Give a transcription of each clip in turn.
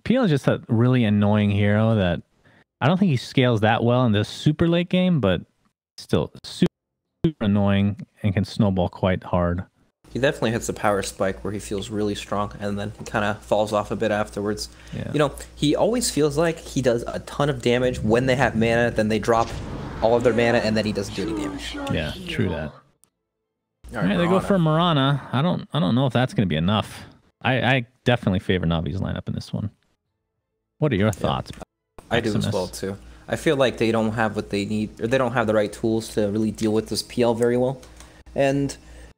Peel is just a really annoying hero that I don't think he scales that well in this super late game, but still super annoying and can snowball quite hard. He definitely hits a power spike where he feels really strong and then kind of falls off a bit afterwards. Yeah. You know, he always feels like he does a ton of damage when they have mana, then they drop all of their mana, and then he doesn't do any damage. Yeah, true that. All right, they go for Marana. I don't know if that's going to be enough. I definitely favor Navi's lineup in this one. What are your thoughts? I do as well too. I feel like they don't have what they need, or they don't have the right tools to really deal with this PL very well. And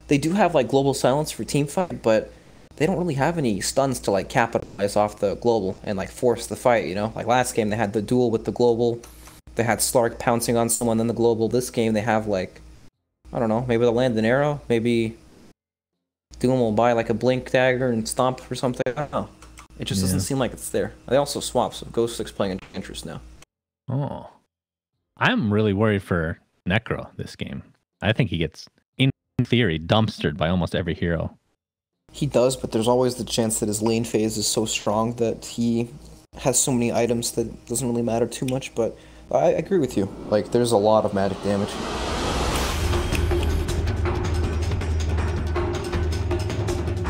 they do have like global silence for teamfight, but they don't really have any stuns to like capitalize off the global and like force the fight, you know? Like last game they had the duel with the global. They had Slark pouncing on someone in the global. This game they have like, I don't know, maybe they'll land an arrow, maybe Doom will buy like a blink dagger and stomp or something. I don't know. It just doesn't seem like it's there. They also swap, so Ghost 6 playing interest now. Oh. I'm really worried for Necro this game. I think he gets, in theory, dumpstered by almost every hero. He does, but there's always the chance that his lane phase is so strong that he has so many items that it doesn't really matter too much, but I agree with you. Like, there's a lot of magic damage.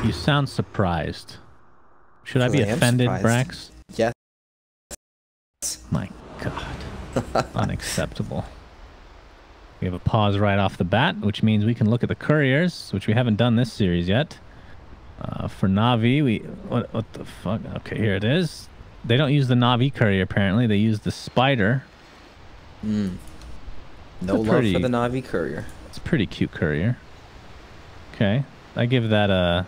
You sound surprised. Should I be offended, Brax? Yes. My God. Unacceptable. We have a pause right off the bat, which means we can look at the couriers, which we haven't done this series yet. For Navi, what the fuck? Okay, here it is. They don't use the Navi courier, apparently. They use the Spider. No love for the Navi courier. It's a pretty cute courier. Okay. I give that a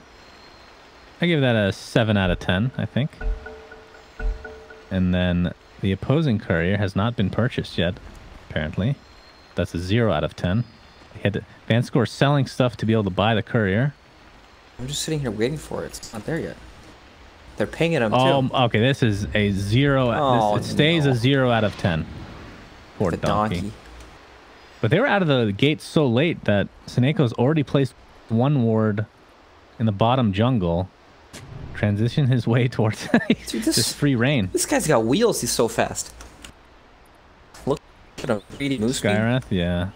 7 out of 10, I think. And then the opposing courier has not been purchased yet, apparently. That's a 0 out of 10. He had to, Vanscore selling stuff to be able to buy the courier. I'm just sitting here waiting for it. It's not there yet. They're pinging him too. Oh, okay. This is a 0. It stays a 0 out of 10. Poor donkey. But they were out of the gate so late that Seneco's already placed one ward in the bottom jungle. Transition his way towards Dude, this free reign. This guy's got wheels. He's so fast. Look at him. 3D move speed. Skywrath, yeah.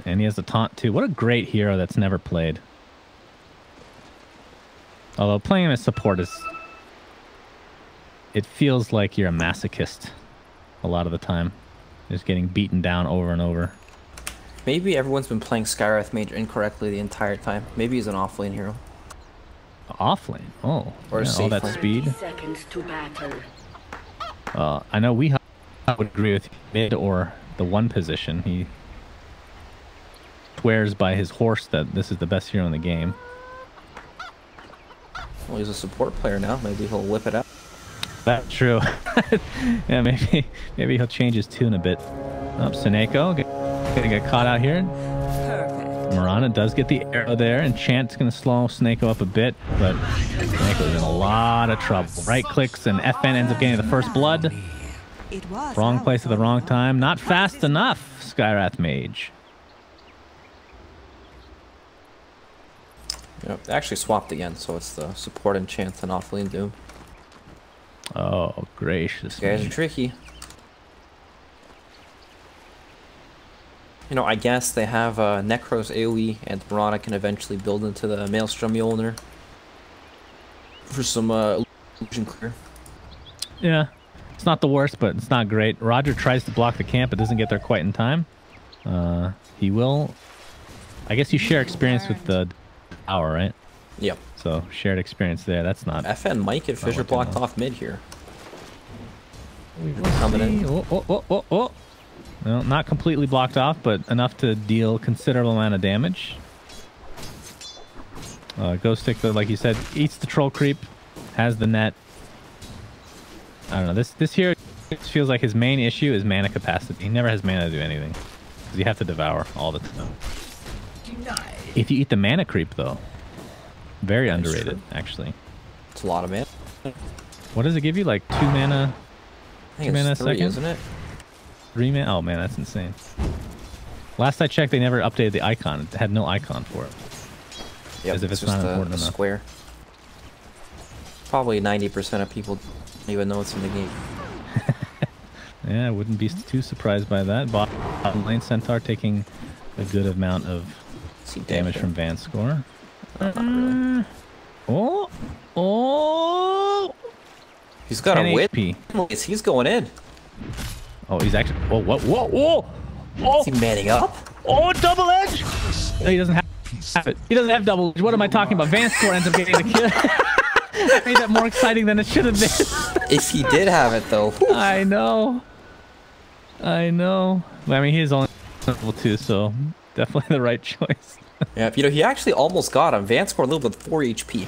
And he has the taunt too. What a great hero that's never played. Although playing him as support is... It feels like you're a masochist a lot of the time. Just getting beaten down over and over. Maybe everyone's been playing Skywrath Mage incorrectly the entire time. Maybe he's an offlane hero. Offlane? Oh. Or yeah, all that speed. I know we would agree with mid or the 1 position. He swears by his horse that this is the best hero in the game. Well, he's a support player now. Maybe he'll whip it out. That's true. Yeah, maybe he'll change his tune a bit. Oh, Seneko gonna get caught out here. Perfect. Marana does get the arrow there, and Chant's gonna slow Seneko up a bit, but Seneko's in a lot of trouble. Right clicks, and FN ends up getting the first blood. Wrong place at the wrong time. Not fast enough, Skywrath Mage. Yep, they actually swapped again, so it's the support and Chant and offlane Doom. Oh, gracious. Guys are tricky. You know, I guess they have Necros AoE, and Marana can eventually build into the Maelstrom Mjolnir for some illusion clear. Yeah, it's not the worst, but it's not great. Roger tries to block the camp, but doesn't get there quite in time. He will... I guess you share experience with the tower, right? Yep. So, shared experience there. That's not... FN might get Fissure blocked off mid here. Coming in. Oh. Well, not completely blocked off, but enough to deal considerable amount of damage. Ghost Stick, though, like you said, eats the troll creep, has the net. I don't know. This here feels like his main issue is mana capacity. He never has mana to do anything, because you have to devour all the time. If you eat the mana creep, though, very underrated, actually. It's a lot of mana. What does it give you? Like 2 mana? I think it's 3, isn't it? 3 mana? Oh man, that's insane. Last I checked, they never updated the icon. It had no icon for it. Yep, as if it's just not important a enough. Square. Probably 90% of people don't even know it's in the game. Yeah, I wouldn't be too surprised by that. Bottom lane Centaur taking a good amount of damage from Vanscore. Really. Oh! He's got a whip. He's going in. Oh, he's actually... Oh, what? Whoa! Oh! Is he manning up? Oh, double edge! No, he doesn't have it. He doesn't have double edge. What am I talking about? Vanscore ends up getting the kill. I made that more exciting than it should have been. If he did have it, though. I know. I mean, he is only level 2, so definitely the right choice. Yeah, you know, he actually almost got him. Vanscore lived with 4 HP.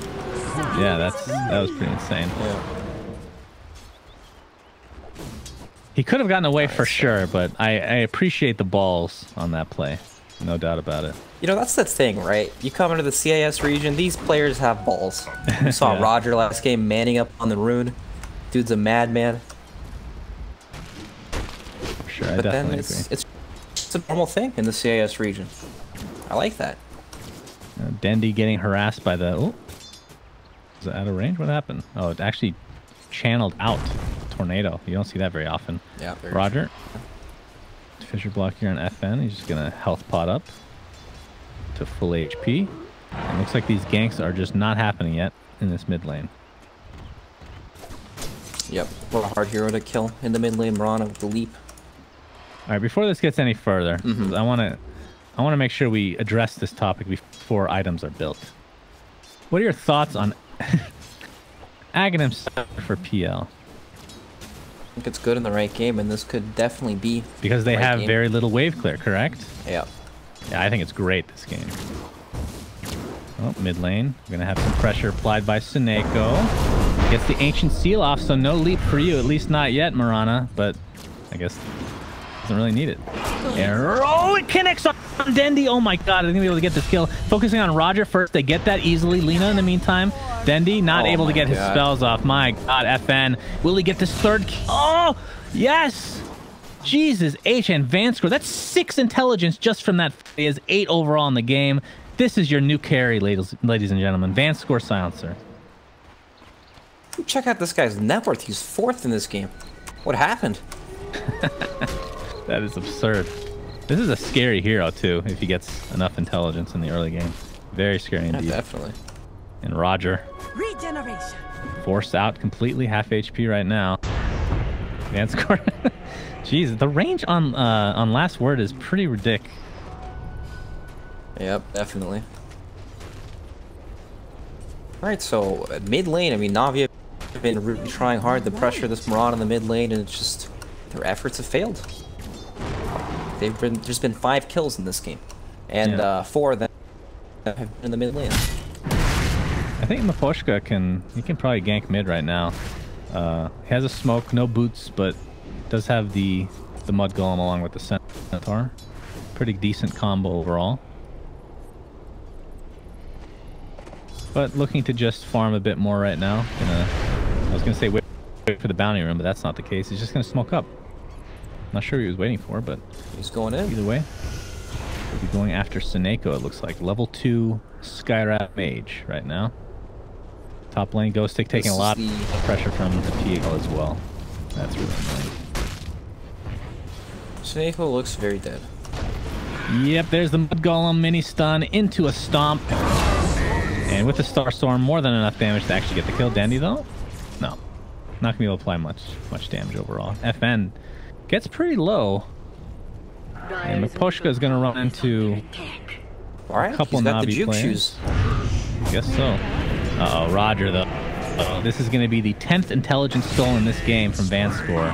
Yeah, that was pretty insane. Yeah. He could have gotten away for sure, but I appreciate the balls on that play. No doubt about it. You know, that's the thing, right? You come into the CIS region, these players have balls. You saw Yeah. Roger last game manning up on the rune. Dude's a madman. Sure, I But then definitely it's a normal thing in the CIS region. I like that. agree. Dendy getting harassed by the... Oh, is it out of range? What happened? Oh, it actually channeled out. Tornado. You don't see that very often. Yeah. Roger. Fissure block here on FN. He's just going to health pot up to full HP. It looks like these ganks are just not happening yet in this mid lane. Yep. What a hard hero to kill in the mid lane. Mirana with the leap. All right, before this gets any further, I want to make sure we address this topic before items are built. What are your thoughts on Aghanim for PL? I think it's good in the right game, and this could definitely be Because they the right have game. very little wave clear, correct? Yeah. Yeah, I think it's great, this game. Oh, mid lane. We're going to have some pressure applied by Suneko. Gets the Ancient Seal off, so no leap for you, at least not yet, Mirana. But I guess doesn't really need it. Oh, it connects on Dendy. Oh my god, I'm going to be able to get this kill. Focusing on Roger first. They get that easily. Lina in the meantime. Dendy not able to get his spells off. My god, FN. Will he get this third kill? Oh, yes! Jesus, H and Vanscore. That's 6 intelligence just from that. He has 8 overall in the game. This is your new carry, ladies and gentlemen. Vanscore Silencer. Check out this guy's net worth. He's 4th in this game. What happened? That is absurd. This is a scary hero, too, if he gets enough intelligence in the early game. Very scary indeed. Yeah, definitely. And Roger. Regeneration. Forced out completely, half HP right now. Vanscore. Jeez, the range on Last Word is pretty ridiculous. Yep, definitely. Alright, so mid lane, I mean, Navi have been really trying hard to pressure this Mirana in the mid lane, and it's just their efforts have failed. There's been 5 kills in this game, and 4 of them have been in the mid lane. I think Maposhka can probably gank mid right now. He has a smoke, no boots, but does have the Mud Golem along with the Centaur. Pretty decent combo overall. But looking to just farm a bit more right now. I was gonna say wait for the bounty room, but that's not the case. He's just gonna smoke up. Not sure what he was waiting for, but he's going in. Either way, we'll be going after Suneko. It looks like level 2 Skyrap Mage right now. Top lane Ghost Stick taking a lot of pressure from the PL as well. That's really annoying. Suneko looks very dead. Yep, there's the Mud Golem mini stun into a stomp. And with the Star Storm, more than enough damage to actually get the kill. Dandy though? No. Not gonna be able to apply much damage overall. FN gets pretty low. And Maposhka is gonna run into a couple Navi players. Guess so. Uh-oh, Roger though. Uh-oh, this is gonna be the 10th intelligence stolen in this game from Vanscore.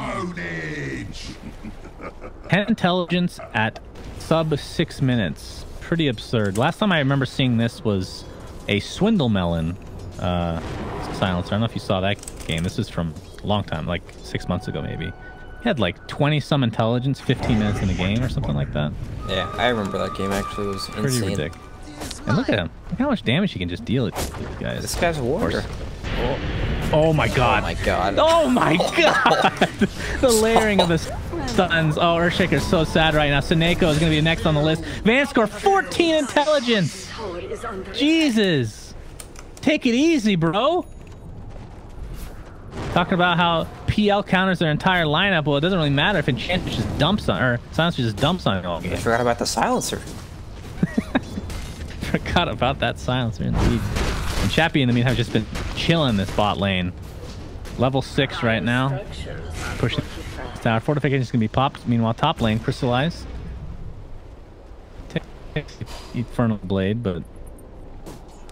10 intelligence at sub 6 minutes. Pretty absurd. Last time I remember seeing this was a Swindle Melon silencer. I don't know if you saw that game. This is from a long time, like 6 months ago maybe. He had like 20 some intelligence, 15 minutes in the game or something like that. Yeah, I remember that game actually. It was insane. Pretty ridiculous. And look at him. Look how much damage he can just deal at these guys. This guy's a warrior. Oh my god. Oh my god. Oh my god. The layering of the stuns. Oh, Earthshaker's so sad right now. Suneko is going to be next on the list. Vanscore, 14 intelligence. Jesus. Take it easy, bro. Talking about how PL counters their entire lineup. Well, it doesn't really matter if Enchantress just dumps on, or Silencer just dumps on it all game. I forgot about the Silencer. Forgot about that Silencer indeed. And Chappie in the meantime just been chilling this bot lane. Level 6 right now. Pushing tower. Fortification is going to be popped. Meanwhile, top lane, Crystallize. Infernal Blade, but...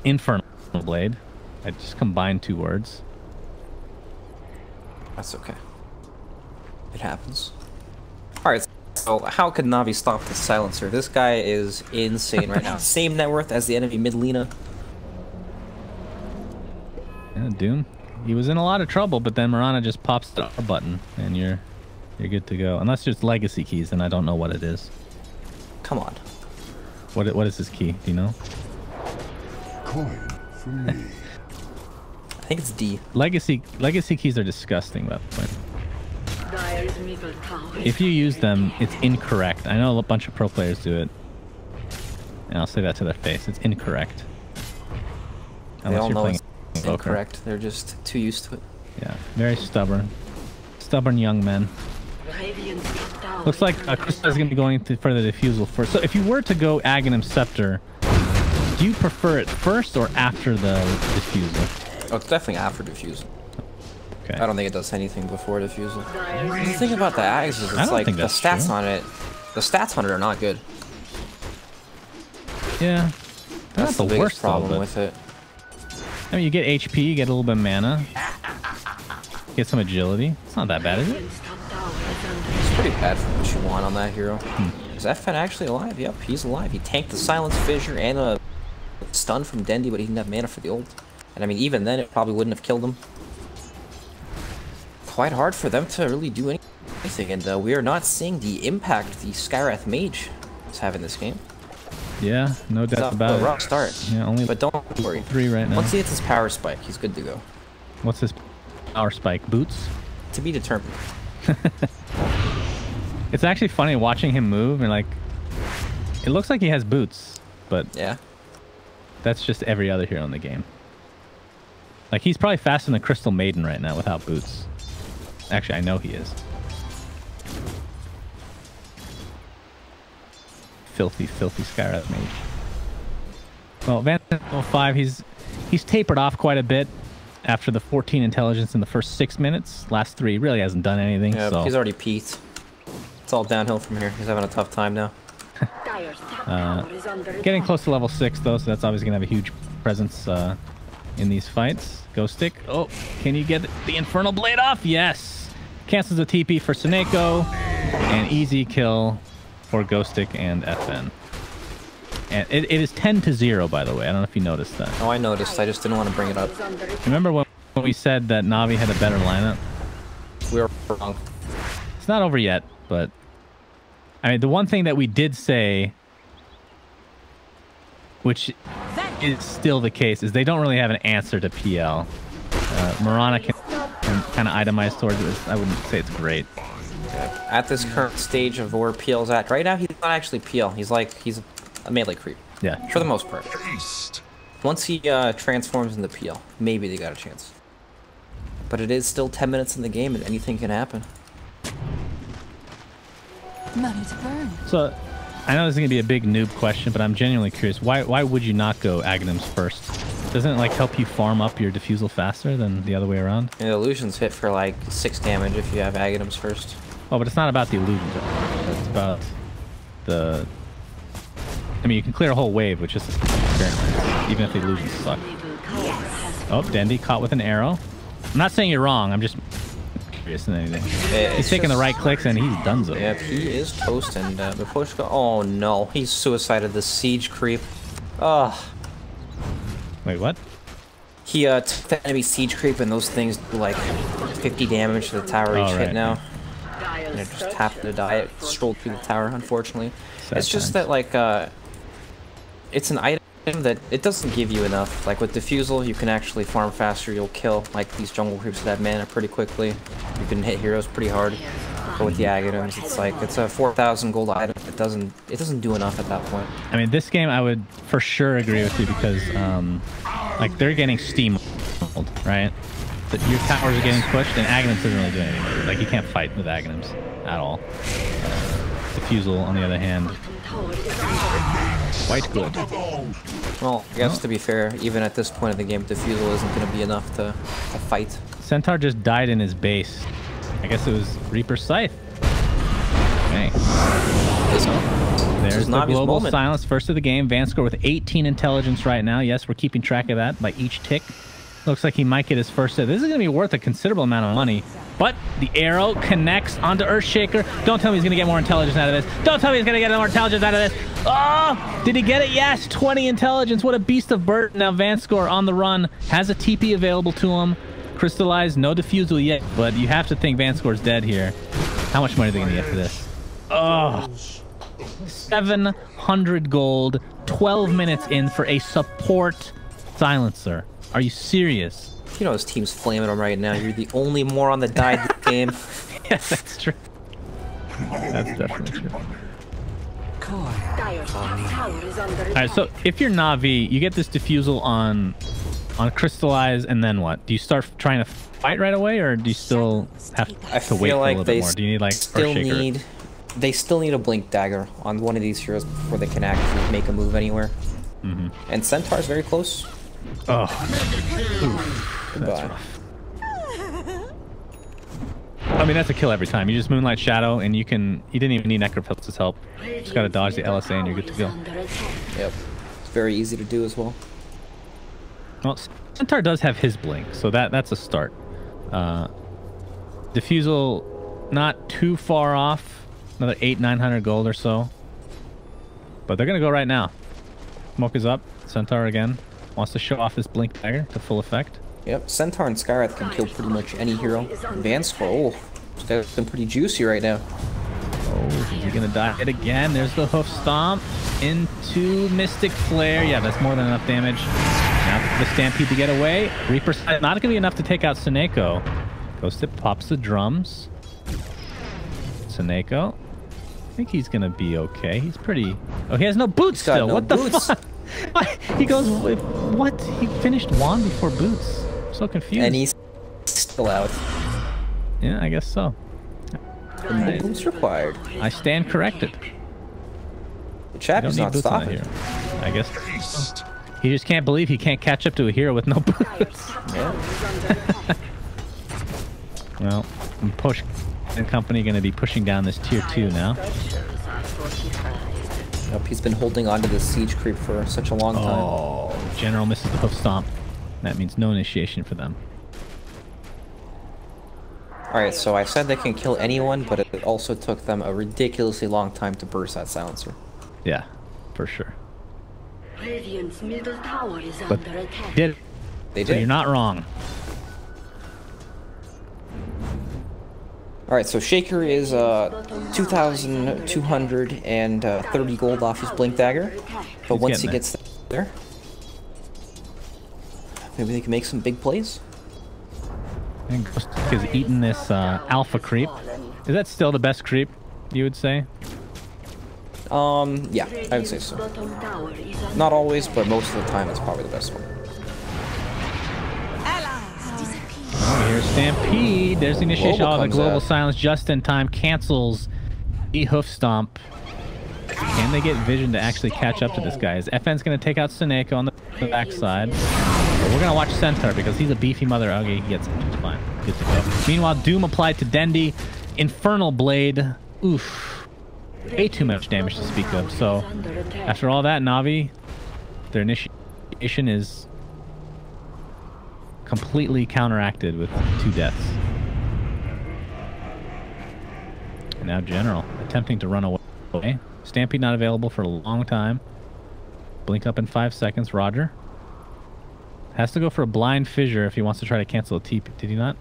Infernal Blade. I just combined 2 words. That's okay. It happens. Alright, so how could Navi stop the Silencer? This guy is insane right now. Same net worth as the enemy mid Lina. Yeah, Doom. He was in a lot of trouble, but then Mirana just pops the R button, and you're good to go. Unless it's legacy keys, then I don't know what it is. Come on. What is his key? Do you know? Coin for me. I think it's D. Legacy keys are disgusting, by the way. If you use them, it's incorrect. I know a bunch of pro players do it, and I'll say that to their face. It's incorrect. They all know it's incorrect. They're just too used to it. Yeah, very stubborn. Stubborn young men. Looks like Krista is going to be going for the defusal first. So if you were to go Aghanim Scepter, do you prefer it first or after the defusal? Oh, it's definitely after defusal. Okay. I don't think it does anything before defusal. The thing about the Ags is it's like the stats on it. The stats on it are not good. Yeah. That's the biggest problem with it. I mean, you get HP, you get a little bit of mana, get some agility. It's not that bad, is it? It's pretty bad for what you want on that hero. Is FN actually alive? Yep, he's alive. He tanked the Silence Fissure and a stun from Dendi, but he didn't have mana for the ult. And I mean, even then, it probably wouldn't have killed him. Quite hard for them to really do anything, and we are not seeing the impact the Skywrath Mage is having this game. Yeah, no doubt about it. Rough start. Yeah, only but don't worry. 3 right now. Once he hits his power spike, he's good to go. What's his power spike? Boots? To be determined. It's actually funny watching him move, and like, it looks like he has boots, but yeah, that's just every other hero in the game. Like, he's probably faster than Crystal Maiden right now without boots. Actually, I know he is. Filthy, filthy Skywrath Mage. Well, Van 5, he's tapered off quite a bit after the 14 intelligence in the first 6 minutes. Last 3 really hasn't done anything. Yeah, so. He's already peaked. It's all downhill from here. He's having a tough time now. Getting close to level 6 though, so that's obviously gonna have a huge presence in these fights. Ghost Stick. Oh, can you get the Infernal Blade off? Yes. Cancels the TP for Seneko, and easy kill for Ghost Stick and FN. And it is 10-0, by the way. I don't know if you noticed that. Oh, I noticed. I just didn't want to bring it up. Remember when we said that Navi had a better lineup? We were wrong. It's not over yet, but I mean, the one thing that we did say, which is still the case, is they don't really have an answer to PL. Mirana can kind of itemize towards it. I wouldn't say it's great. At this current stage of where PL's at, right now he's not actually PL. He's a melee creep. Yeah. For the most part. Once he transforms into PL, maybe they got a chance. But it is still 10 minutes in the game and anything can happen. Money to burn. So, I know this is going to be a big noob question, but I'm genuinely curious. Why would you not go Aghanims first? Doesn't it like help you farm up your defusal faster than the other way around? And illusions hit for like 6 damage if you have Aghanims first. Oh, but it's not about the illusions. It's about the... I mean, you can clear a whole wave with just experiments, even if the illusions suck. Oh, Dendi caught with an arrow. I'm not saying you're wrong. I'm just curious than anything. He's taking the right clicks and he's donezo. Yeah, he is toast. And the push go. Oh no, he's suicided the siege creep. Ugh. Wait, what? He took the enemy siege creep, and those things do like 50 damage to the tower each hit now. And it just happened to die. It strolled through the tower, unfortunately. It's just that like it's an item that it doesn't give you enough. Like with defusal, you can actually farm faster. You'll kill like these jungle creeps that have mana pretty quickly. You can hit heroes pretty hard. But with the Aghanims, it's like it's a 4,000 gold item. It doesn't do enough at that point. I mean, this game I would for sure agree with you because like they're getting steamrolled, right? your towers are getting pushed, and Aghanims doesn't really do anything. Like, you can't fight with Aghanims at all. Defusal, on the other hand, quite good. Well, I guess to be fair, even at this point of the game, Defusal isn't going to be enough to fight. Centaur just died in his base. I guess it was Reaper's Scythe. Okay. There's the global silence, first of the game. Vanscore with 18 intelligence right now. Yes, we're keeping track of that by each tick. Looks like he might get his first hit. This is going to be worth a considerable amount of money. But the arrow connects onto Earthshaker. Don't tell me he's going to get more intelligence out of this. Don't tell me he's going to get more intelligence out of this. Oh, did he get it? Yes, 20 intelligence. What a beast of burden. Now Vanscore on the run. Has a TP available to him. Crystallized, no defusal yet. But you have to think Vanscore's dead here. How much money are they going to get for this? Oh, 700 gold. 12 minutes in for a support silencer. Are you serious? You know his team's flaming him right now. You're the only moron that died in the game. Yeah, that's true. That's definitely true. Alright, so if you're Navi, you get this defusal on Crystallize, and then what? Do you start trying to fight right away, or do you still have to wait for a little bit more? Do you need, like, they still need a Blink Dagger on one of these heroes before they can actually make a move anywhere. Mm-hmm. And Centaur's very close. Oh. Oof. That's rough. I mean, that's a kill every time. You just Moonlight Shadow, and you didn't even need Necropilz's help. Just gotta dodge the LSA and you're good to go. Yep. It's very easy to do as well. Well, Centaur does have his blink, so that's a start. Defusal, not too far off. Another 800-900 gold or so. But they're gonna go right now. Smoke is up. Centaur again wants to show off his blink dagger to full effect. Yep, Centaur and Skywrath can kill pretty much any hero. Vanscore, oh, this guy's been pretty juicy right now. Oh, is he gonna die it again? There's the hoof stomp into Mystic Flare. Yeah, that's more than enough damage. Now the Stampede to get away. Reaper's not gonna be enough to take out Seneko. Ghost Tip pops the drums. Seneko, I think he's gonna be okay. He's pretty. Oh, he has no boots still. What the fuck? He goes, what? He finished Wand before boots. I'm so confused. And he's still out. Yeah, I guess so. No boots required. I stand corrected. The chap is not stopping. Here. I guess so. He just can't believe he can't catch up to a hero with no boots. Yeah. Well, Push and company going to be pushing down this tier 2 now. Yep, he's been holding on to this siege creep for such a long time. Oh, General misses the hoof stomp. That means no initiation for them. Alright, so I said they can kill anyone, but it also took them a ridiculously long time to burst that silencer. Yeah, for sure. Radiant's middle tower is But under attack. they They So did. you're not wrong. Alright, so Shaker is 2,230 gold off his Blink Dagger. But once he gets there, maybe they can make some big plays. And Ghost is eating this alpha creep. Is that still the best creep, you would say? Yeah, I would say so. Not always, but most of the time it's probably the best one. Oh, here's Stampede. There's the initiation. Global Oh, the comes global out. silence just in time cancels the hoof stomp. Can they get vision to actually catch up to this guy? Is FN's going to take out Seneko on the backside? But we're going to watch Centaur because he's a beefy mother. Okay, he gets it. It's fine. Good to go. Meanwhile, Doom applied to Dendi. Infernal Blade. Oof. Way too much damage to speak of. So, after all that, Navi, their initiation is completely counteracted with 2 deaths. And now General attempting to run away. Stampede not available for a long time. Blink up in 5 seconds. Roger. Has to go for a blind fissure if he wants to try to cancel a TP. Did he not?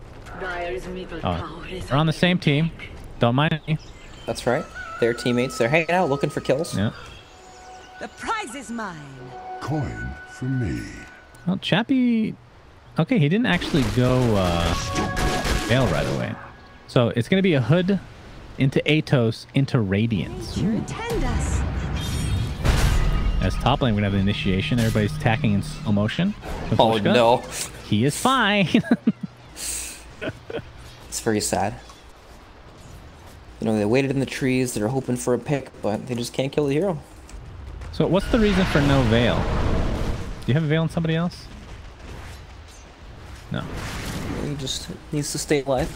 Oh. They're on the same team. Don't mind me. That's right. They're teammates. They're hanging out looking for kills. Yeah. The prize is mine. Coin for me. Well, Chappie... Okay, he didn't actually go bail right away. So it's going to be a Hood into Atos into Radiance. Attend us. As top lane, we're going to have the initiation. Everybody's attacking in slow motion. Oh, no. He is fine. It's very sad. You know, they waited in the trees, they're hoping for a pick, but they just can't kill the hero. So what's the reason for no veil? Do you have a veil on somebody else? No. He just needs to stay alive.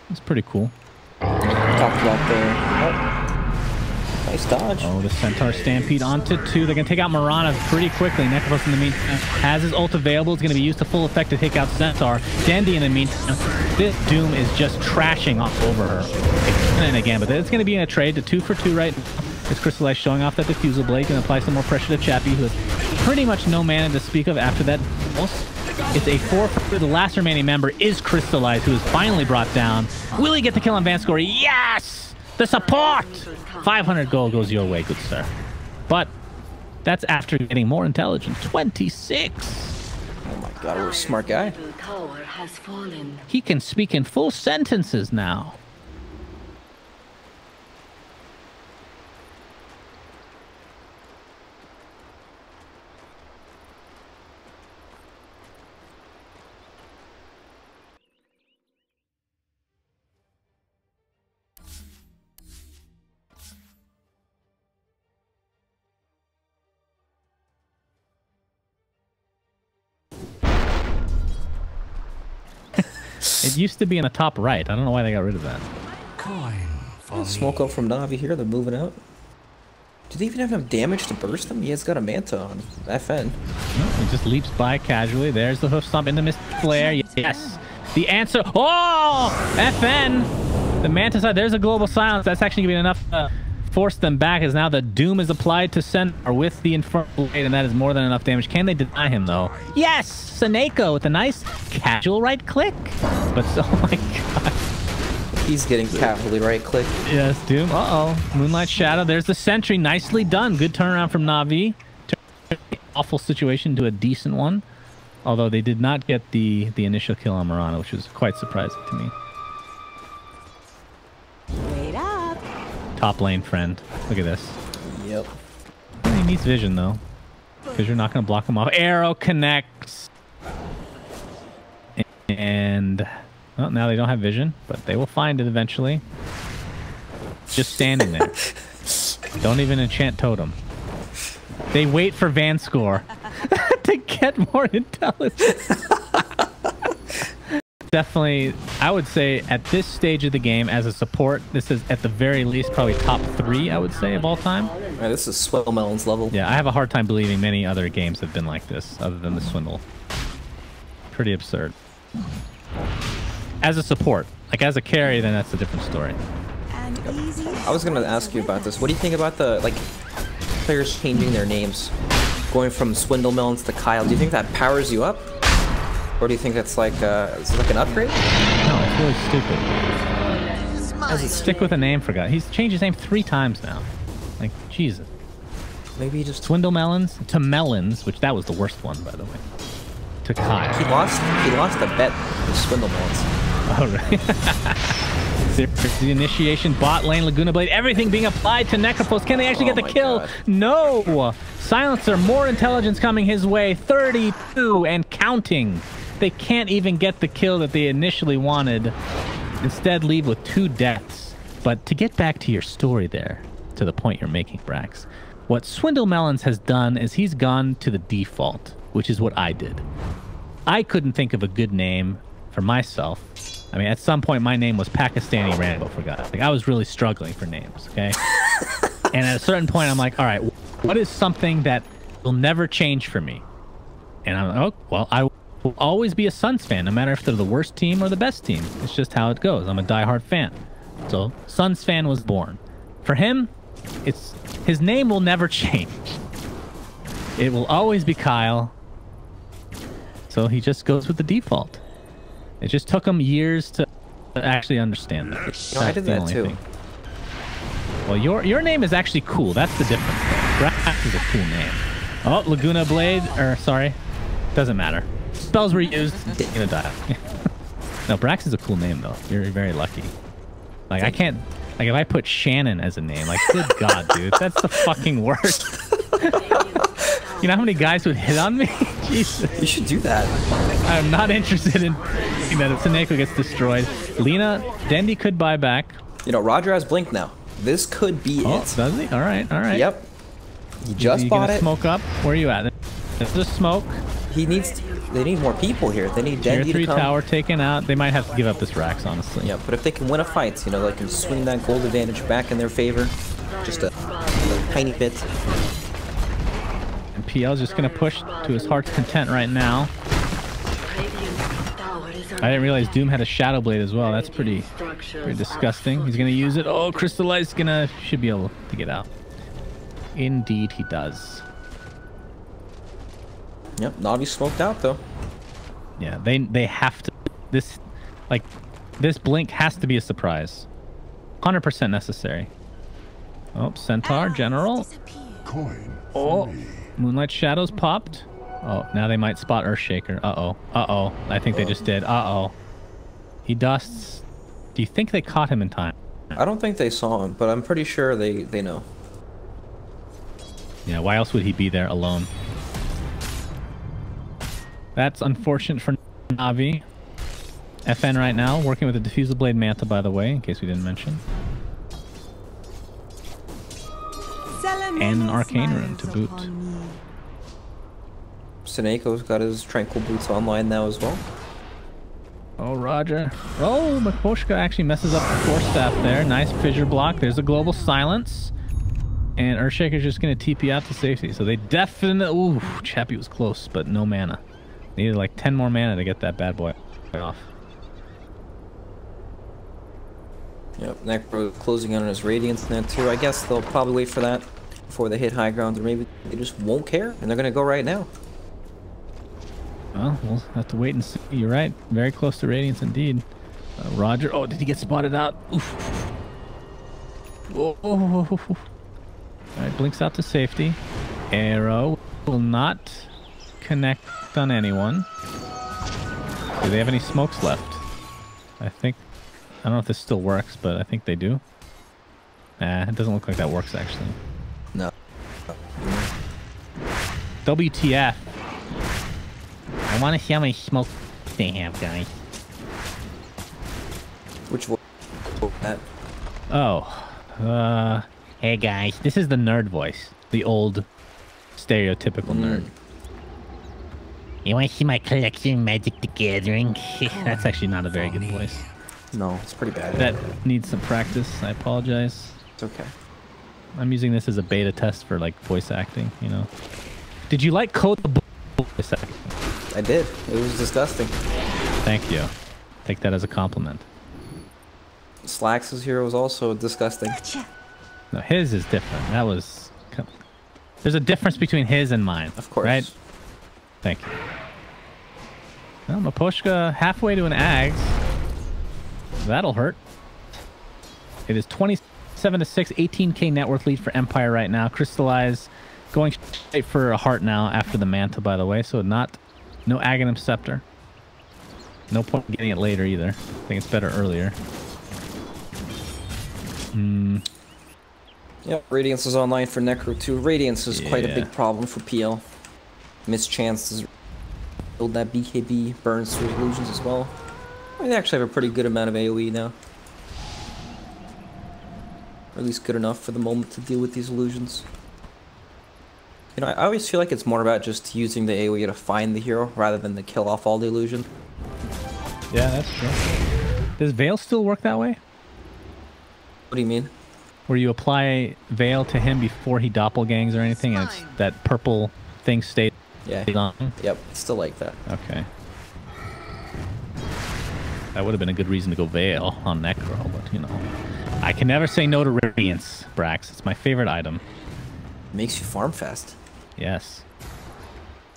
It's pretty cool. Talked about the... Nice dodge. Oh, the Centaur Stampede onto 2. They're going to take out Marana pretty quickly. Necrophos in the meantime has his ult available. It's going to be used to full effect to take out Centaur. Dandy in the meantime, this Doom is just trashing all over her. Again and again, but it's going to be in a trade to 2 for 2 right now. It's Crystallized showing off that Diffusal Blade. Going to apply some more pressure to Chappie, who has pretty much no mana to speak of after that. It's a 4 for 2. The last remaining member is Crystallized, who is finally brought down. Will he get the kill on Vanscore? Yes! The support! 500 gold goes your way, good sir. But that's after getting more intelligence. 26! Oh my god, we're a smart guy. The tower has fallen. He can speak in full sentences now. It used to be in the top right. I don't know why they got rid of that. Smoke up from Navi here. They're moving out. Do they even have enough damage to burst them? He has got a Manta on FN. No, he just leaps by casually. There's the hoof stomp into Mist Flare. Yes. The answer. Oh! FN! The Manta side. There's a global silence. That's actually going to be enough to force them back, as now the Doom is applied to Centaur with the Infernal Blade, and that is more than enough damage. Can they deny him, though? Yes! Saneko with a nice casual right click. But, oh my god. He's getting casually right click. Yes, Doom. Uh-oh. Moonlight Shadow. There's the sentry. Nicely done. Good turnaround from Navi. Awful situation to a decent one. Although they did not get the initial kill on Marana, which was quite surprising to me. Wait up. Top lane friend. Look at this. Yep. He needs vision, though. Because you're not going to block him off. Arrow connects. And... well, now they don't have vision, but they will find it eventually. Just standing there. Don't even enchant Totem. They wait for Vanscore to get more intelligence. Definitely, I would say at this stage of the game, as a support, this is at the very least probably top 3, I would say, of all time. Right, this is Swell Melon's level. Yeah, I have a hard time believing many other games have been like this, other than the Swindle. Pretty absurd. As a support. Like, as a carry, then that's a different story. And easy. I was going to ask you about this. What do you think about the, like, players changing their names? Going from Swindle Melons to Kyle. Do you think that powers you up? Or do you think that's like, is it like an upgrade? No, it's really stupid. Stick with a name, for God. He's changed his name 3 times now. Like, Jesus. Maybe he just... Swindle Melons to Melons, which that was the worst one, by the way. To Kyle. He lost a bet with Swindle Melons. Oh, right. There's the initiation, bot lane, Laguna Blade, everything being applied to Necrophos. Can they actually get the kill? God. No! Silencer, more intelligence coming his way. 32 and counting. They can't even get the kill that they initially wanted. Instead, leave with 2 deaths. But to get back to your story there, to the point you're making, Brax, what Swindle Melons has done is he's gone to the default, which is what I did. I couldn't think of a good name for myself. I mean, at some point, my name was Pakistani Rambo, for God's sake. I was really struggling for names, okay? And at a certain point, I'm like, all right, what is something that will never change for me? And I'm like, oh, well, I will always be a Suns fan, no matter if they're the worst team or the best team. It's just how it goes. I'm a diehard fan. So, Suns fan was born. For him, his name will never change. It will always be Kyle. So he just goes with the default. It just took him years to actually understand that. No, I did that too. Thing. Well, your name is actually cool. That's the difference. Brax is a cool name. Oh, Laguna Blade, or sorry, doesn't matter. Spells were used. You're gonna die. No, Brax is a cool name though. You're very lucky. Like I can't. Like if I put Shannon as a name, like good God, dude, that's the fucking worst. You know how many guys would hit on me? Jesus. You should do that. I'm not interested in that if Seneko gets destroyed. Lina, Dendy could buy back. You know, Roger has Blink now. This could be it. Does he? All right, all right. Yep. He just bought it. Smoke up. Where are you at? There's a smoke. He needs. They need more people here. They need Tier Dendy 3 to come. tower taken out. They might have to give up this Rax, honestly. Yeah, but if they can win a fight, you know, they can swing that gold advantage back in their favor. Just a tiny bit. And PL's just going to push to his heart's content right now. I didn't realize Doom had a Shadow Blade as well. That's pretty disgusting. He's going to use it. Oh, Crystallize should be able to get out. Indeed, he does. Yep, Navi smoked out though. Yeah, they have to. This blink has to be a surprise. 100% necessary. Oh, Centaur General. Coin Oh, for me. Moonlight Shadows popped. Oh, now they might spot Earthshaker. Uh-oh. Uh-oh. I think they just did. Uh-oh. He dusts. Do you think they caught him in time? I don't think they saw him, but I'm pretty sure they know. Yeah, why else would he be there alone? That's unfortunate for Navi. FN right now, working with a Diffusal Blade Manta, by the way, in case we didn't mention. And an Arcane Rune to boot. Seneco's got his Tranquil Boots online now as well. Oh, Roger. Oh, Makoshka actually messes up the Force Staff there. Nice fissure block. There's a Global Silence. And Earthshaker's just going to TP out to safety. So they definitely... Ooh, Chappie was close, but no mana. Needed like 10 more mana to get that bad boy off. Yep, Necro closing in on his Radiance now too. I guess they'll probably wait for that before they hit high ground, or maybe they just won't care and they're going to go right now. Well, we'll have to wait and see. You're right. Very close to Radiance indeed. Roger. Oh, did he get spotted out? Oof. Oh. All right, blinks out to safety. Arrow will not connect on anyone. Do they have any smokes left? I don't know if this still works, but I think they do. Nah, it doesn't look like that works actually. No. WTF. I want to see how many smokes they have, guys. Which one? That. Oh. Hey guys, this is the nerd voice. The old stereotypical nerd. You want to see my collection of Magic the Gathering? That's actually not a very good voice. No, it's pretty bad. That needs some practice. I apologize. It's okay. I'm using this as a beta test for like voice acting, you know. Did you like Code the voice acting? I did. It was disgusting. Thank you. Take that as a compliment. Slax's hero was also disgusting. No, his is different. That was... There's a difference between his and mine. Of course. Right? Thank you. Well, Maposhka halfway to an Ags. That'll hurt. It is 27-6, 18k net worth lead for Empire right now. Crystallize going straight for a heart now after the Manta, by the way. So no Aghanim Scepter. No point in getting it later either. I think it's better earlier. Yep, Radiance is online for Necro too. Radiance is quite a big problem for PL. Mischances build that BKB, burns through illusions as well. They actually have a pretty good amount of AoE now. Or at least good enough for the moment to deal with these illusions. You know, I always feel like it's more about just using the AoE to find the hero rather than to kill off all the illusion. Yeah, that's true. Does Veil still work that way? What do you mean? Where you apply Veil to him before he doppelgangs or anything, and it's that purple thing stays on? Yep, it's still like that. Okay. That would have been a good reason to go Veil on Necro, but you know. I can never say no to Radiance, Brax. It's my favorite item. Makes you farm fast. Yes.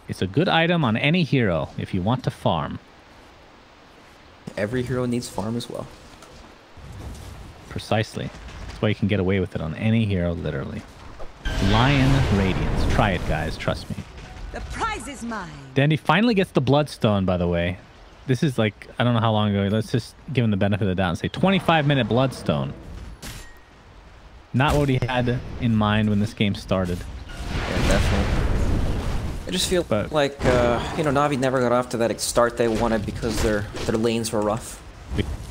It's a good item on any hero if you want to farm. Every hero needs farm as well. Precisely. That's why you can get away with it on any hero, literally. Lion Radiance. Try it, guys. Trust me. The prize is mine. Dandy finally gets the Bloodstone, by the way. This is like, I don't know how long ago. Let's just give him the benefit of the doubt and say 25-minute Bloodstone. Not what he had in mind when this game started. Yeah, definitely. just feel like, you know, Navi never got off to that start they wanted because their lanes were rough.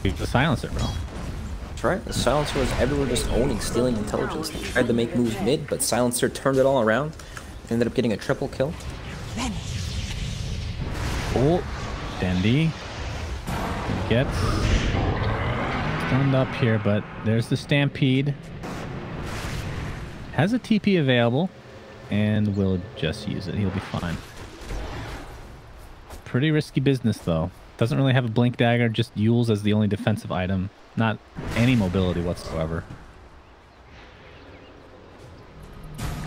The silencer, bro. That's right. The silencer was everywhere just owning, stealing intelligence. They tried to make moves mid, but silencer turned it all around. Ended up getting a triple kill. Oh, Dandy gets stunned up here, but there's the Stampede. Has a TP available, and will just use it. He'll be fine. Pretty risky business, though. Doesn't really have a Blink Dagger, just Yules as the only defensive item. Not any mobility whatsoever.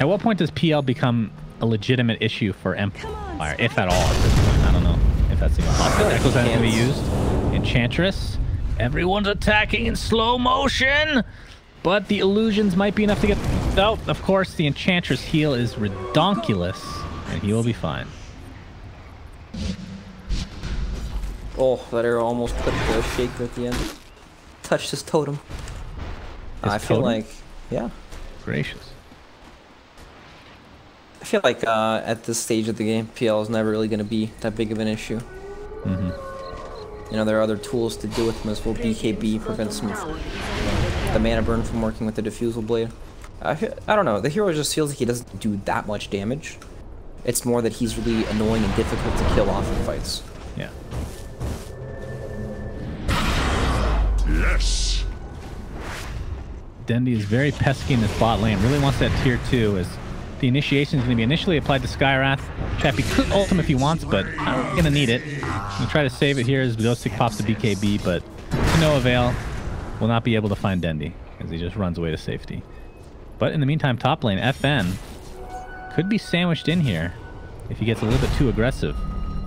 At what point does PL become a legitimate issue for Empire, if at all at this point? I don't know if that's even possible. Echo's going to be used. Enchantress. Everyone's attacking in slow motion, but the illusions might be enough to get out. Of course, the Enchantress heal is redonkulous, and he will be fine. Oh, that arrow almost put the shaker at the end. Touched his totem. I feel like, yeah. Gracious. I feel like at this stage of the game, PL is never really going to be that big of an issue. You know, there are other tools to deal with them as well. BKB prevents some the mana burn from working with the diffusal blade. I don't know. The hero just feels like he doesn't do that much damage. It's more that he's really annoying and difficult to kill off in fights. Yeah. Yes. Dendi is very pesky in this bot lane. Really wants that tier 2 as the initiation is going to be initially applied to Skywrath. Chappie could ult him if he wants, but I'm going to need it. I'm going to try to save it here as Ghostic pops the BKB, but to no avail. Will not be able to find Dendi as he just runs away to safety. But in the meantime, top lane, FN could be sandwiched in here if he gets a little bit too aggressive.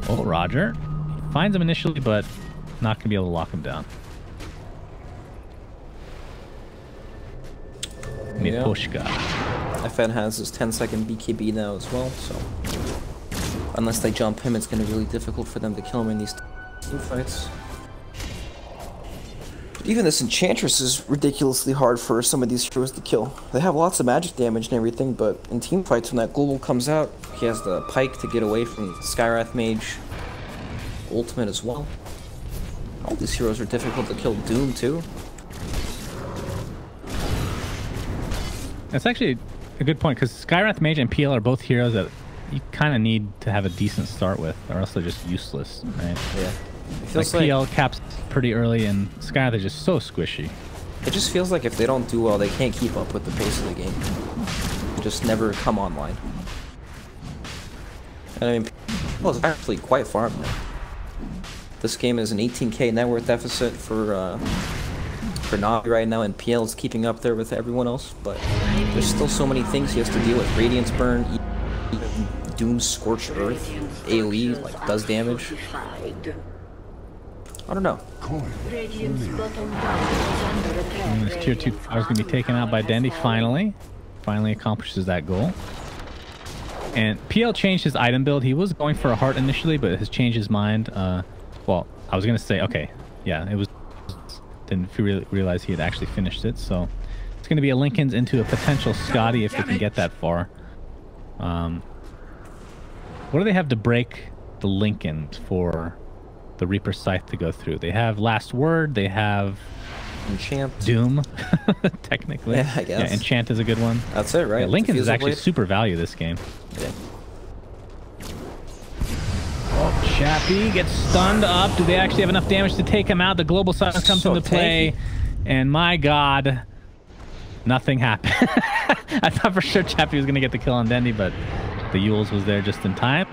Oh, Roger. He finds him initially, but not going to be able to lock him down. Mipushka. FN has his 10-second BKB now as well, so unless they jump him, it's going to be really difficult for them to kill him in these team fights. But even this Enchantress is ridiculously hard for some of these heroes to kill. They have lots of magic damage and everything, but in team fights, when that global comes out, he has the Pike to get away from Skywrath Mage. Ultimate as well. All these heroes are difficult to kill. Doom too. That's actually a good point, because Skywrath Mage and PL are both heroes that you kind of need to have a decent start with, or else they're just useless, right? Yeah. Like PL caps pretty early, and Skywrath is just so squishy. It just feels like if they don't do well, they can't keep up with the pace of the game. They just never come online. And I mean, PL is actually quite far now. This game is an 18k net worth deficit for Navi right now, and PL is keeping up there with everyone else, but there's still so many things he has to deal with. Radiance Burn, even Doom's Scorched Earth, AoE, like, does damage. I don't know. And this tier 2 tower is going to be taken out by Dendi finally. Finally accomplishes that goal. And PL changed his item build. He was going for a heart initially, but has changed his mind. Well, I was going to say, okay, yeah, it was... Didn't realize he had actually finished it, so it's going to be a Lincoln's into a potential Scotty if they can get that far. What do they have to break the Lincoln for the Reaper Scythe to go through? They have Last Word, they have Enchant. Doom, technically. Yeah, I guess. Yeah, Enchant is a good one. That's it, right? Yeah, Lincoln is actually blade. super value this game. Yeah. Oh, Chappie gets stunned up. Do they actually have enough damage to take him out? The global silence comes into play. And my god, nothing happened. I thought for sure Chappie was going to get the kill on Dendi, but the Yules was there just in time.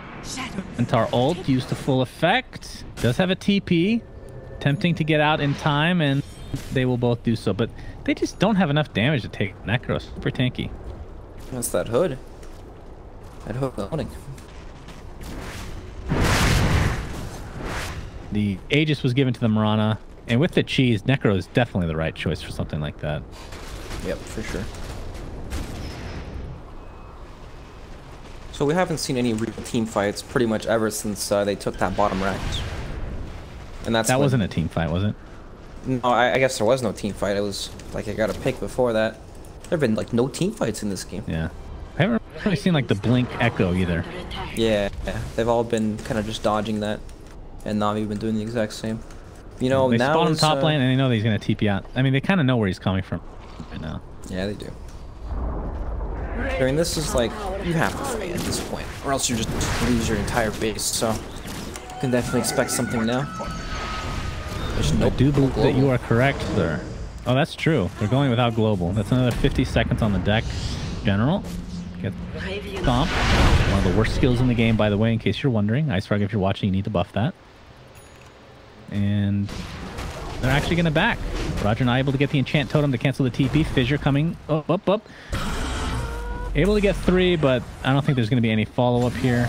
Antar ult used to full effect. Does have a TP. Tempting to get out in time, and they will both do so. But they just don't have enough damage to take Necro. Super tanky. That's that hood. That hood owning. The Aegis was given to the Mirana, and with the cheese, Necro is definitely the right choice for something like that. Yep, for sure. So we haven't seen any real team fights pretty much ever since they took that bottom ranks. And that wasn't a team fight, was it? No, I guess there was no team fight. It was like I got a pick before that. There have been like no team fights in this game. Yeah. I haven't really seen like the blink echo either. Yeah, they've all been kind of just dodging that, and Navi been doing the exact same. You know, they now spawn on top lane and they know that he's gonna TP out. I mean, they kind of know where he's coming from right now. Yeah, they do. I mean, this is like, you have to fight at this point, or else you just lose your entire base, so you can definitely expect something now. I do believe that you are correct, sir. Oh, that's true. They're going without global. That's another 50 seconds on the deck. General. Get stomped. One of the worst skills in the game, by the way, in case you're wondering. Ice Frog, if you're watching, you need to buff that. And they're actually going to back. Roger not able to get the enchant totem to cancel the TP. Fissure coming up. Able to get 3, but I don't think there's going to be any follow-up here.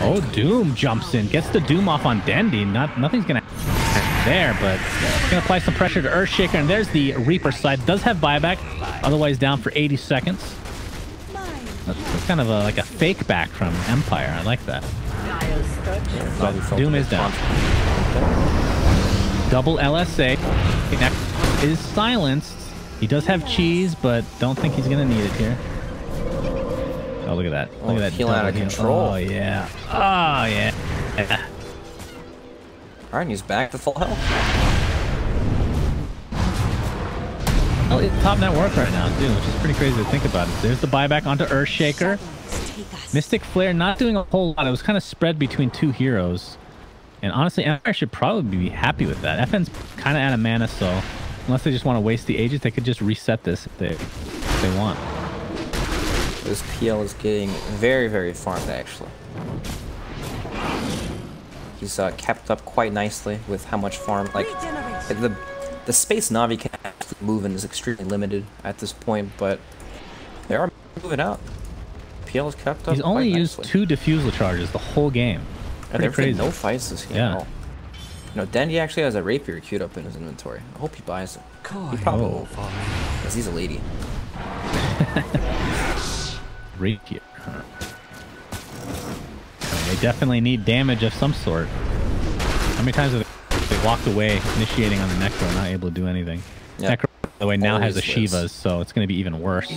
Oh, Doom jumps in. Gets the Doom off on Dendy. Nothing's going to happen there, but going to apply some pressure to Earthshaker. And there's the Reaper side. Does have buyback. Otherwise down for 80 seconds. That's kind of like a fake back from Empire. I like that. But Doom is down. Double LSA. Is silenced. He does have cheese, but don't think he's going to need it here. Oh, look at that. Look at that. Healing out of control. Oh, yeah. Oh, yeah. Alright, and he's back to full health. Well, it's top net work right now, too, which is pretty crazy to think about it. There's the buyback onto Earthshaker. Mystic Flare not doing a whole lot. It was kind of spread between 2 heroes. And honestly, Empire should probably be happy with that. FN's kind of out of mana, so unless they just want to waste the Aegis, they could just reset this if they want. This PL is getting very, very farmed, actually. He's kept up quite nicely with how much farm. Like, the space Navi can actually move in is extremely limited at this point, but they are moving out. PL has kept up. He's only used 2 defusal charges the whole game. And there's been no fights this game at all. You know, Dendy actually has a rapier queued up in his inventory. I hope he buys it. He probably won't, because he's a lady. Rapier. They definitely need damage of some sort. How many times have they walked away initiating on the Necro, not able to do anything? Yep. Necro, by the way, now has a Shiva's, so it's going to be even worse.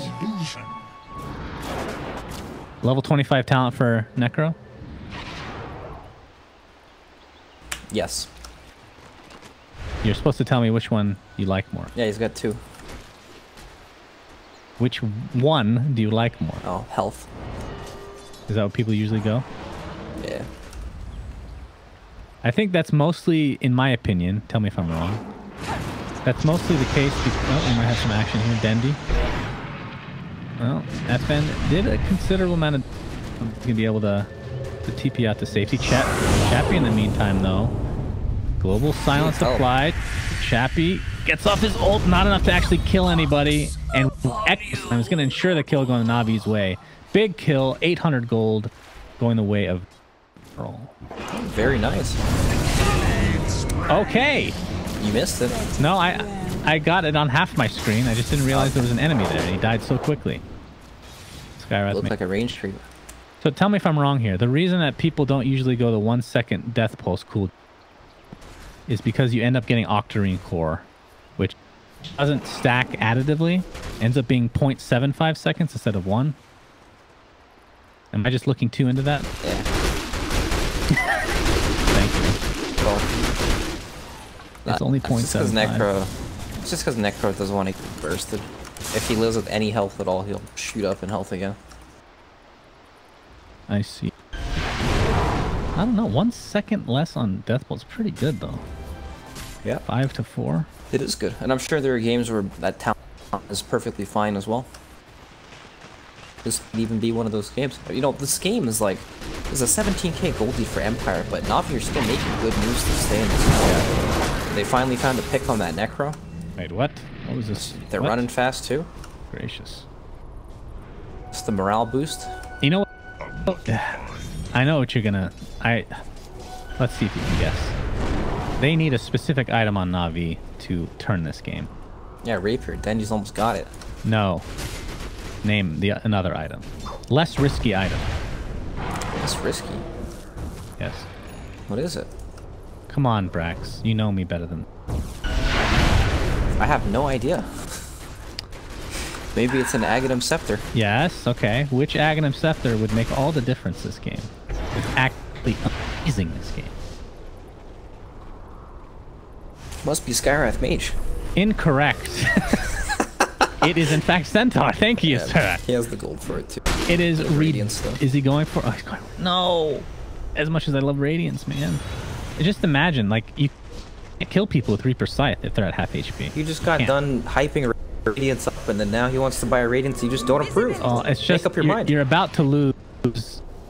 Level 25 talent for Necro? Yes. You're supposed to tell me which one you like more. Yeah, he's got 2. Which one do you like more? Oh, health. Is that what people usually go? Yeah. I think that's mostly, in my opinion, tell me if I'm wrong, that's mostly the case because, oh, we might have some action here, Dendy. Well, FN did a considerable amount of, going to be able to TP out to safety. Chappie in the meantime, though. Global silence applied. Chappie gets off his ult, not enough to actually kill anybody. And excellent. It's going to ensure the kill going Navi's way. Big kill, 800 gold, going the way of Earl. Very nice. Okay. You missed it. No, I got it on half my screen. I just didn't realize there was an enemy there, and he died so quickly. Skywrath looked like a range creep. So tell me if I'm wrong here. The reason that people don't usually go the 1 second death pulse cool is because you end up getting Octarine Core, which doesn't stack additively, ends up being 0.75 seconds instead of 1. Am I just looking too into that? Yeah. Thank you. Well, it's only 0.75. It's just because Necro doesn't want to get bursted. If he lives with any health at all, he'll shoot up in health again. I see. I don't know. 1 second less on death pulse. Pretty good though. Yeah. 5 to 4. It is good, and I'm sure there are games where that talent is perfectly fine as well. This could even be one of those games. You know, this game is like, there's a 17k Goldie for Empire, but Navi are still making good moves to stay in this game. Yeah. They finally found a pick on that Necro. Wait, what? What was this? They're running fast too. Gracious. It's the morale boost. You know what? I know what you're gonna... Let's see if you can guess. They need a specific item on Navi to turn this game. Yeah, Rapier. Dendy's almost got it. No. Name another item. Less risky item. Less risky? Yes. What is it? Come on, Brax. You know me better than... I have no idea. Maybe it's an Aghanim Scepter. Yes, okay. Which Aghanim Scepter would make all the difference this game? It's actually amazing this game. Must be Skywrath Mage. Incorrect. It is in fact Centaur. Thank you, sir. He has the gold for it too. It is Radiance though. Is he going for? Oh, he's going. No. As much as I love Radiance, man. Just imagine, like, you can't kill people with Reaper Scythe if they're at half HP. You just got done hyping Radiance up, and then now he wants to buy a Radiance. You just don't approve. Oh, it's just make up your mind. You're about to lose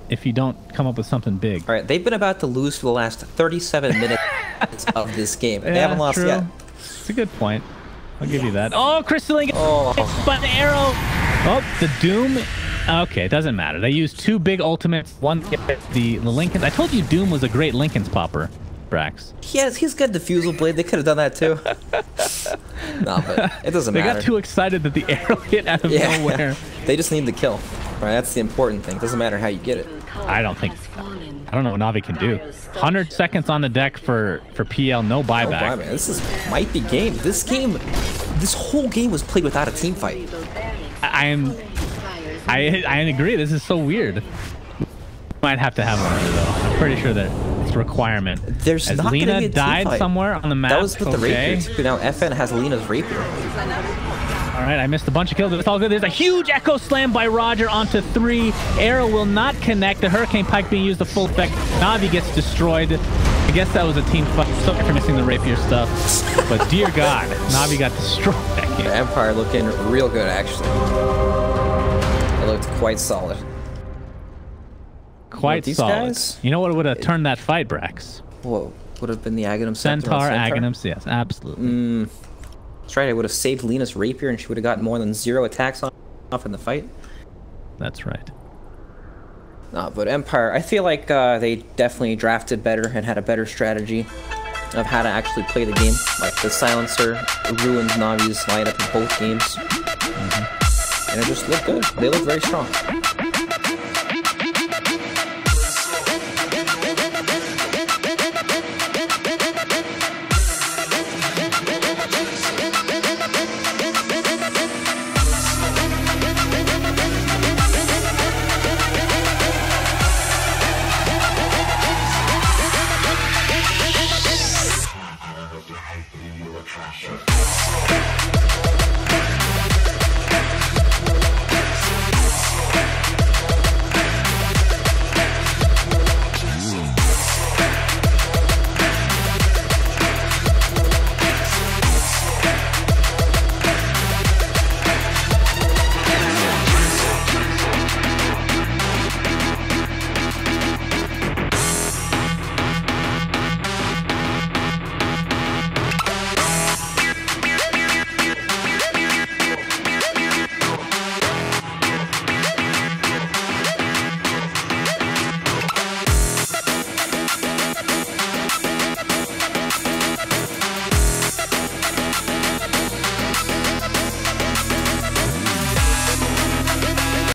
if you don't come up with something big. All right, they've been about to lose for the last 37 minutes of this game. They haven't lost yet. It's a good point. I'll give you that. Oh, Crystalline! Oh, but the arrow. Oh, the Doom. Okay, it doesn't matter. They used two big ultimates. One the Lincolns. I told you Doom was a great Lincolns popper, Brax. He's got Diffusal Blade. They could have done that too. No, but it doesn't matter. They got too excited that the arrow hit out of nowhere. They just need the kill. Right, that's the important thing. It doesn't matter how you get it. I don't know what Navi can do. 100 seconds on the deck for PL, no buyback. This might be game. This whole game was played without a team fight. I agree. This is so weird. Might have to have one though. I'm pretty sure that it's a requirement. There's As not Lena gonna be a team died fight. somewhere on the map. That was with the Rapier too. Now FN has Lena's Rapier. All right, I missed a bunch of kills, but it's all good. There's a huge Echo Slam by Roger onto 3. Arrow will not connect. The Hurricane Pike being used to full effect. Navi gets destroyed. I guess that was a team fight. Sorry for missing the Rapier stuff. But dear God, Navi got destroyed that game. Empire looking real good, actually. It looked quite solid. Quite these solid. guys? You know what would have turned that fight, Brax? Whoa, would have been the Aghanim Scepter. Centaur, Aghanim, yes, absolutely. That's right, I would have saved Lena's Rapier and she would have gotten more than 0 attacks off in the fight. That's right. No, but Empire, I feel like they definitely drafted better and had a better strategy of how to actually play the game. Like the Silencer ruined Navi's lineup in both games. And it just looked good. They look very strong. Croatia.